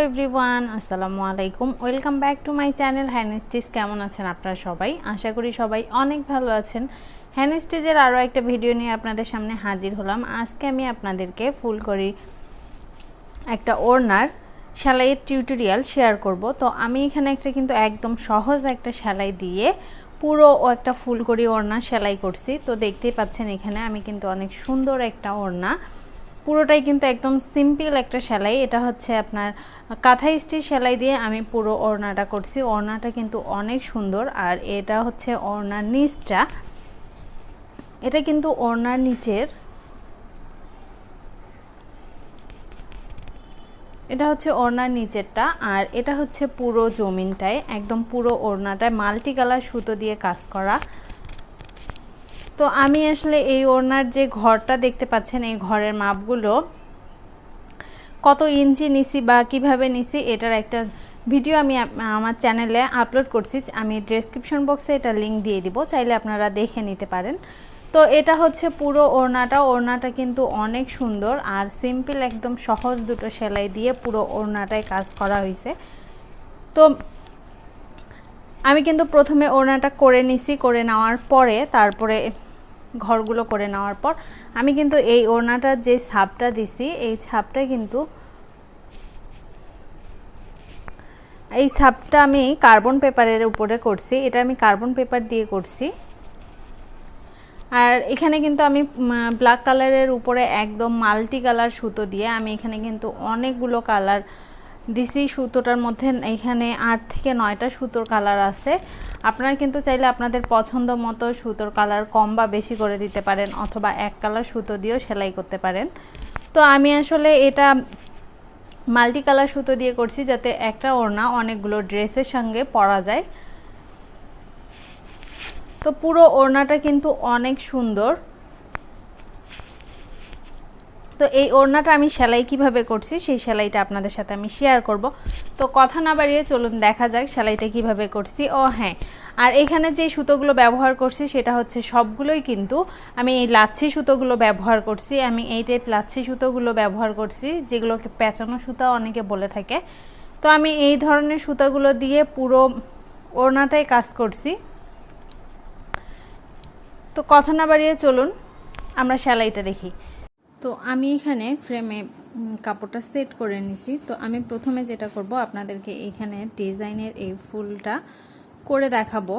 Everyone, আসসালামু আলাইকুম। Welcome back to my channel hand stitch. কেমন আছেন আপনারা সবাই? আশা করি সবাই অনেক ভালো আছেন। হ্যান্ড স্টিচের আরও একটা ভিডিও নিয়ে আপনাদের সামনে হাজির হলাম। আজকে আমি আপনাদেরকে ফুলকড়ি একটা ওড়নার সেলাইয়ের টিউটোরিয়াল শেয়ার করব। তো আমি এখানে একটা কিন্তু একদম সহজ একটা সেলাই দিয়ে পুরো একটা ফুলকড়ি ওড়না সেলাই করছি। তো দেখতেই পাচ্ছেন এখানে আমি কিন্তু অনেক সুন্দর একটা ওড়না, পুরোটাই কিন্তু একদম সিম্পল একটা সেলাই। এটা হচ্ছে আপনার কাঁথা স্টিচ সেলাই দিয়ে আমি পুরো ওড়নাটা করছি। ওড়নাটা কিন্তু অনেক সুন্দর। আর এটা হচ্ছে ওড়নার নিচটা, এটা কিন্তু ওড়নার নিচের, এটা হচ্ছে ওড়নার নিচেরটা। আর এটা হচ্ছে পুরো জমিনটায়, একদম পুরো ওড়নাটায় মাল্টি কালার সুতো দিয়ে কাজ করা। তো আমি আসলে এই ওড়নার যে ঘরটা দেখতে পাচ্ছেন, এই ঘরের মাপগুলো কত ইঞ্চি নিছি বা কিভাবে নিছি এটার একটা ভিডিও আমি আমার চ্যানেলে আপলোড করছি। আমি ডেসক্রিপশন বক্সে এটা লিংক দিয়ে দিব, চাইলে আপনারা দেখে নিতে পারেন। তো এটা হচ্ছে পুরো ওড়নাটা কিন্তু অনেক সুন্দর আর সিম্পল, একদম সহজ দুটো সেলাই দিয়ে পুরো ওড়নাটায় কাজ করা হয়েছে। তো আমি কিন্তু প্রথমে ওড়নাটা করে নিছি, করে নেওয়ার পরে তারপরে ঘরগুলো করে নেওয়ার পর আমি কিন্তু এই ওড়নাটার যে ছাপটা দিছি, এই ছাপটা কিন্তু এই ছাপটা আমি কার্বন পেপারের উপরে করছি। এটা আমি কার্বন পেপার দিয়ে করছি। আর এখানে কিন্তু আমি ব্ল্যাক কালারের উপরে একদম মাল্টি কালার সুতো দিয়ে আমি এখানে কিন্তু অনেকগুলো কালার দিছি। সুতোটার মধ্যে এখানে 8 থেকে 9টা সুতোর কালার আছে। আপনারা কিন্তু চাইলে আপনাদের পছন্দ মতো সুতোর কালার কম বা বেশি করে দিতে পারেন, অথবা এক কালার সুতো দিয়েও সেলাই করতে পারেন। তো আমি আসলে এটা মাল্টি কালার সুতো দিয়ে করছি, যাতে একটা ওড়না অনেকগুলো ড্রেসের সঙ্গে পরা যায়। তো পুরো ওড়নাটা কিন্তু অনেক সুন্দর। তো এই ওড়নাটা আমি সেলাই কিভাবে করছি সেই সেলাইটা আপনাদের সাথে আমি শেয়ার করব। তো কথা না বাড়িয়ে চলুন দেখা যাক সেলাইটা কিভাবে করছি। ও হ্যাঁ, আর এখানে যে সুতোগুলো ব্যবহার করছি সেটা হচ্ছে সবগুলোই কিন্তু আমি এই লাচ্ছি সুতোগুলো ব্যবহার করছি। আমি এই টাইপ লাচ্ছি সুতোগুলো ব্যবহার করছি, যেগুলোকে পেঁচানো সুতা অনেকে বলে থাকে। তো আমি এই ধরনের সুতাগুলো দিয়ে পুরো ওড়নাটাই কাজ করছি। তো কথা না বাড়িয়ে চলুন আমরা সেলাইটা দেখি। তো আমি এখানে ফ্রেমে কাপড়টা সেট করে নিছি। তো আমি প্রথমে যেটা করব, আপনাদেরকে এখানে ডিজাইনের এই ফুলটা করে দেখাবো।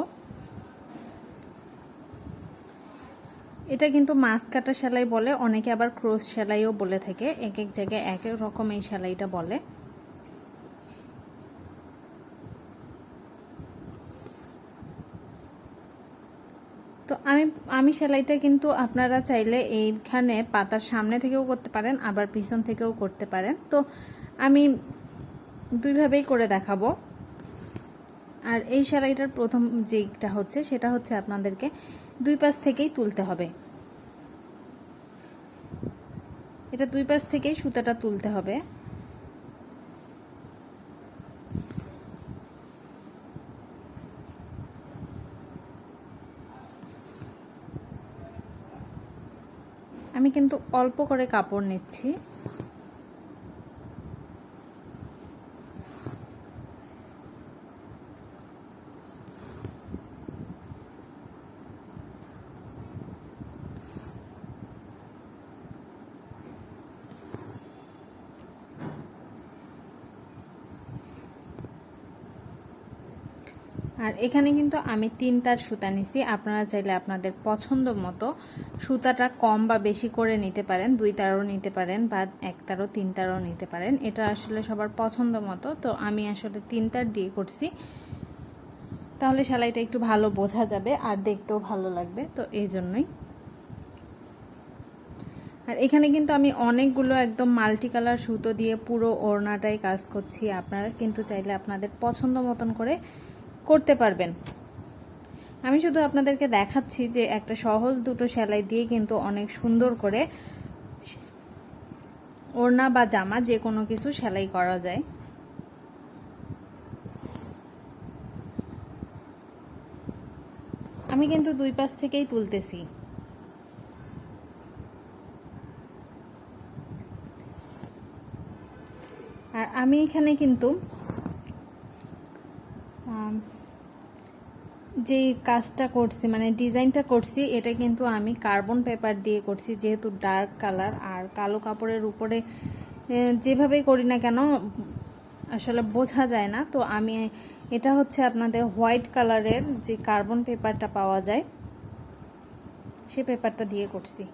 এটা কিন্তু মাছ কাটা সেলাই বলে, অনেকে আবার ক্রস সেলাইও বলে থাকে। এক এক জায়গায় এক এক রকম এই সেলাইটা বলে। তো আমি সেলাইটা কিন্তু আপনারা চাইলে এইখানে পাতার সামনে থেকেও করতে পারেন, আবার পিছন থেকেও করতে পারেন। তো আমি দুইভাবেই করে দেখাবো। আর এই সেলাইটার প্রথম যেটা হচ্ছে সেটা হচ্ছে আপনাদেরকে দুই পাশ থেকেই তুলতে হবে। এটা দুই পাশ থেকেই সুতাটা তুলতে হবে। আমি কিন্তু অল্প করে কাপড় নিচ্ছি। আর এখানে কিন্তু আমি 3 তার সুতা নিছি। আপনারা চাইলে আপনাদের পছন্দ মতো সুতাটা কম বা বেশি করে নিতে পারেন, 2 তারও নিতে পারেন বা 1 তারও 3 তারও নিতে পারেন। এটা আসলে সবার পছন্দ মতো। তো আমি আসলে 3 তার দিয়ে করছি, তাহলে সেলাইটা একটু ভালো বোঝা যাবে আর দেখতেও ভালো লাগবে। তো এই জন্যই। আর এখানে কিন্তু আমি অনেকগুলো একদম মাল্টি কালার সুতো দিয়ে পুরো ওড়নাটাই কাজ করছি। আপনারা কিন্তু চাইলে আপনাদের পছন্দ মতন করে করতে পারবেন। আমি শুধু আপনাদেরকে দেখাচ্ছি যে একটা সহজ দুটো সেলাই দিয়ে কিন্তু অনেক সুন্দর করে ওড়না বা জামা যে কোনো কিছু সেলাই করা যায়। আমি কিন্তু দুই পাশ থেকেই তুলতেছি। আর আমি এখানে কিন্তু যে কাজটা করছি মানে ডিজাইনটা করছি এটা কিন্তু আমি কার্বন পেপার দিয়ে করছি, যেহেতু ডার্ক কালার আর কালো কাপড়ের উপরে যেভাবেই করি না কেন আসলে বোঝা যায় না। তো আমি এটা হচ্ছে আপনাদের হোয়াইট কালারের যে কার্বন পেপারটা পাওয়া যায় সে পেপারটা দিয়ে করছি।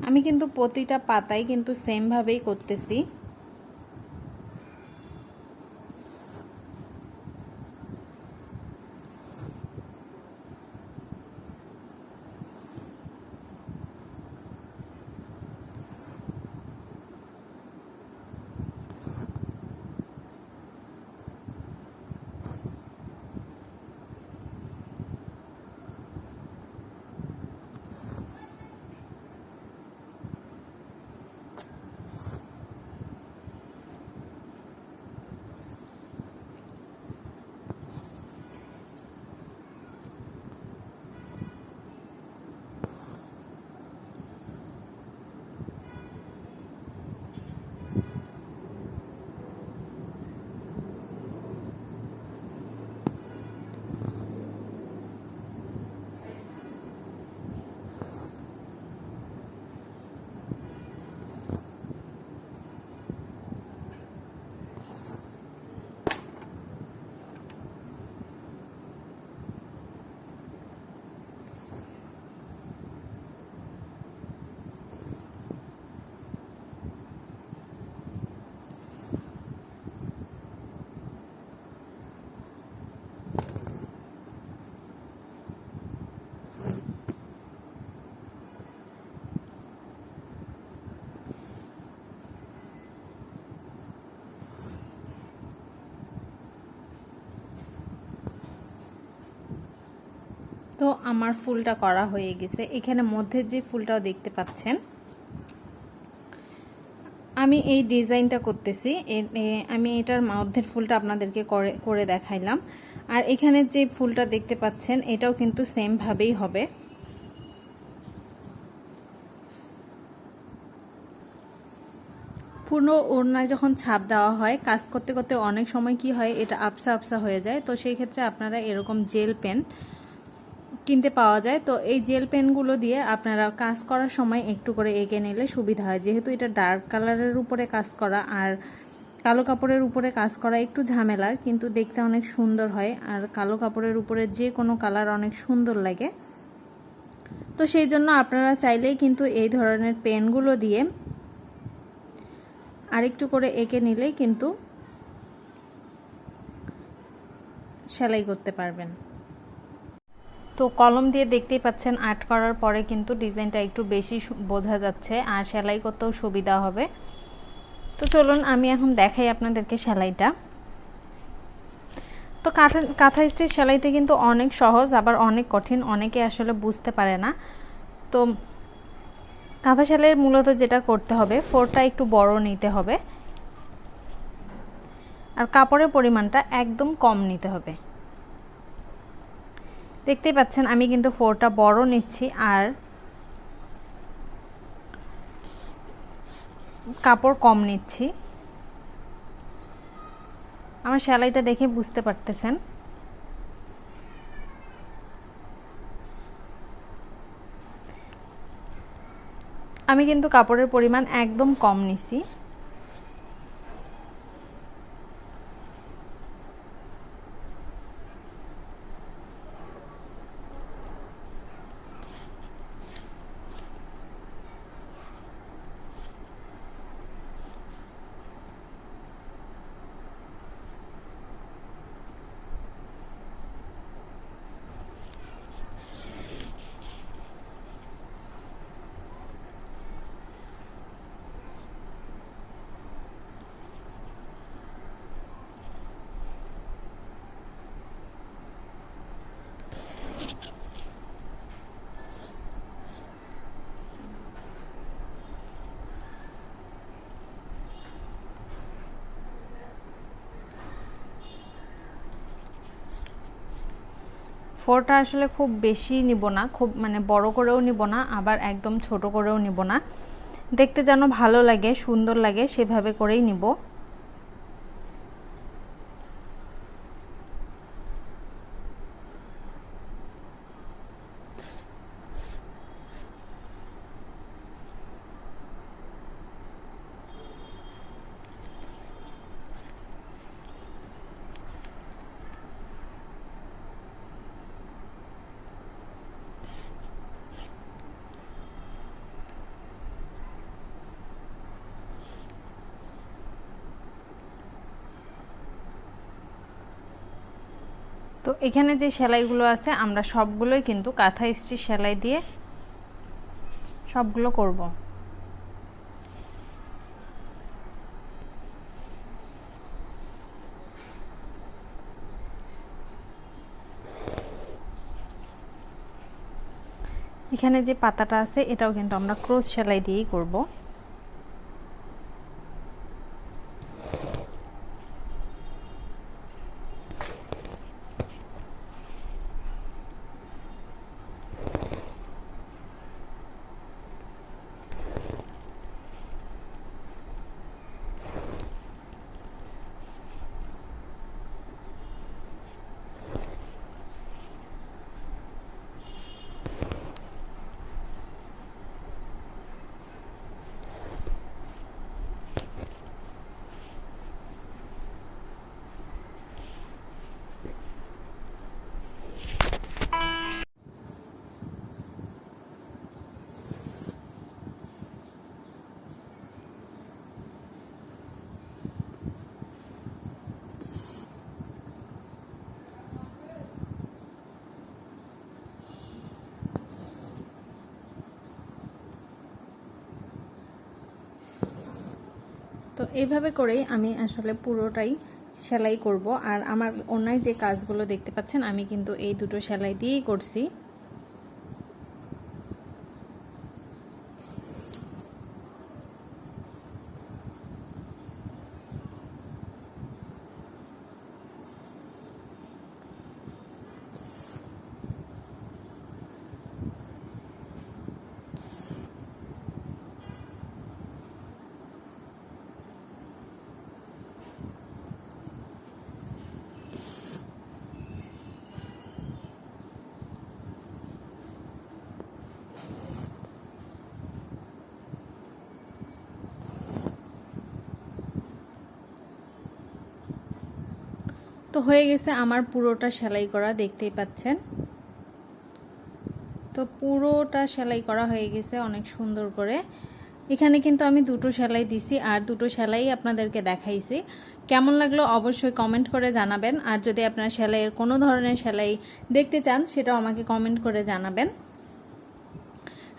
আমি কিন্তু প্রতিটা পাতায় কিন্তু সেম ভাবেই করতেছি। তো আমার ফুলটা করা হয়ে গেছে। এখানে মধ্যে যে ফুলটাও দেখতে পাচ্ছেন, আমি এই ডিজাইনটা করতেছি। আমি এটার মধ্যের ফুলটা আপনাদেরকে করে দেখাইলাম। আর এখানে যে ফুলটা দেখতে পাচ্ছেন এটাও কিন্তু সেম ভাবেই হবে। পুরো ওড়নায় যখন ছাপ দেওয়া হয় কাজ করতে করতে অনেক সময় কি হয় এটা আপসা আপসা হয়ে যায়। তো সেই ক্ষেত্রে আপনারা এরকম জেল পেন কিনতে পাওয়া যায়। তো এই জেল পেনগুলো দিয়ে আপনারা কাজ করার সময় একটু করে এঁকে নিলে সুবিধা হয়। যেহেতু এটা ডার্ক কালারের উপরে কাজ করা আর কালো কাপড়ের উপরে কাজ করা একটু ঝামেলার, কিন্তু দেখতে অনেক সুন্দর হয়। আর কালো কাপড়ের উপরে যে কোনো কালার অনেক সুন্দর লাগে। তো সেই জন্য আপনারা চাইলেই কিন্তু এই ধরনের পেনগুলো দিয়ে আরেকটু করে এঁকে নিলেই কিন্তু সেলাই করতে পারবেন। তো কলম দিয়ে দেখতেই পাচ্ছেন আর্ট করার পরে কিন্তু ডিজাইনটা একটু বেশি বোঝা যাচ্ছে আর সেলাই করতেও সুবিধা হবে। তো চলুন আমি এখন দেখাই আপনাদেরকে সেলাইটা। তো কাঁথা স্টিচ সেলাইটা কিন্তু অনেক সহজ আবার অনেক কঠিন, অনেকে আসলে বুঝতে পারে না। তো কাঁথা সেলাইয়ের মূলত যেটা করতে হবে, ফোরটা একটু বড় নিতে হবে আর কাপড়ের পরিমাণটা একদম কম নিতে হবে। দেখতেই পাচ্ছেন আমি কিন্তু ফোরটা বড় নিচ্ছি আর কাপড় কম নিচ্ছি। আমার সেলাইটা দেখে বুঝতে পারতেছেন। আমি কিন্তু কাপড়ের পরিমাণ একদম কম নিছি। ফোরটা আসলে খুব বেশি নিব না, খুব মানে বড় করেও নিব না, আবার একদম ছোট করেও নিব না, দেখতে যেন ভালো লাগে সুন্দর লাগে সেভাবে করেই নিব। তো এখানে যে সেলাইগুলো আছে আমরা সবগুলোই কিন্তু কাঁথা স্টিচ সেলাই দিয়ে সবগুলো করব। এখানে যে পাতাটা আছে এটাও কিন্তু আমরা ক্রোশ সেলাই দিয়েই করব। তো এইভাবে করেই আমি আসলে পুরোটাই সেলাই করব। আর আমার অন্যায় যে কাজগুলো দেখতে পাচ্ছেন আমি কিন্তু এই দুটো সেলাই দিয়েই করছি। তো হয়ে গেছে আমার পুরোটা সেলাই করা, দেখতেই পাচ্ছেন। তো পুরোটা সেলাই করা হয়ে গেছে অনেক সুন্দর করে। এখানে কিন্তু আমি দুটো সেলাই দিছি আর দুটো সেলাই আপনাদেরকে দেখাইছি। কেমন লাগলো অবশ্যই কমেন্ট করে জানাবেন। আর যদি আপনারা সেলাইয়ের কোনো ধরনের সেলাই দেখতে চান সেটাও আমাকে কমেন্ট করে জানাবেন।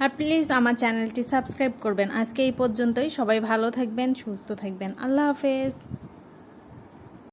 আর প্লিজ আমার চ্যানেলটি সাবস্ক্রাইব করবেন। আজকে এই পর্যন্তই। সবাই ভালো থাকবেন, সুস্থ থাকবেন। আল্লাহ হাফেজ।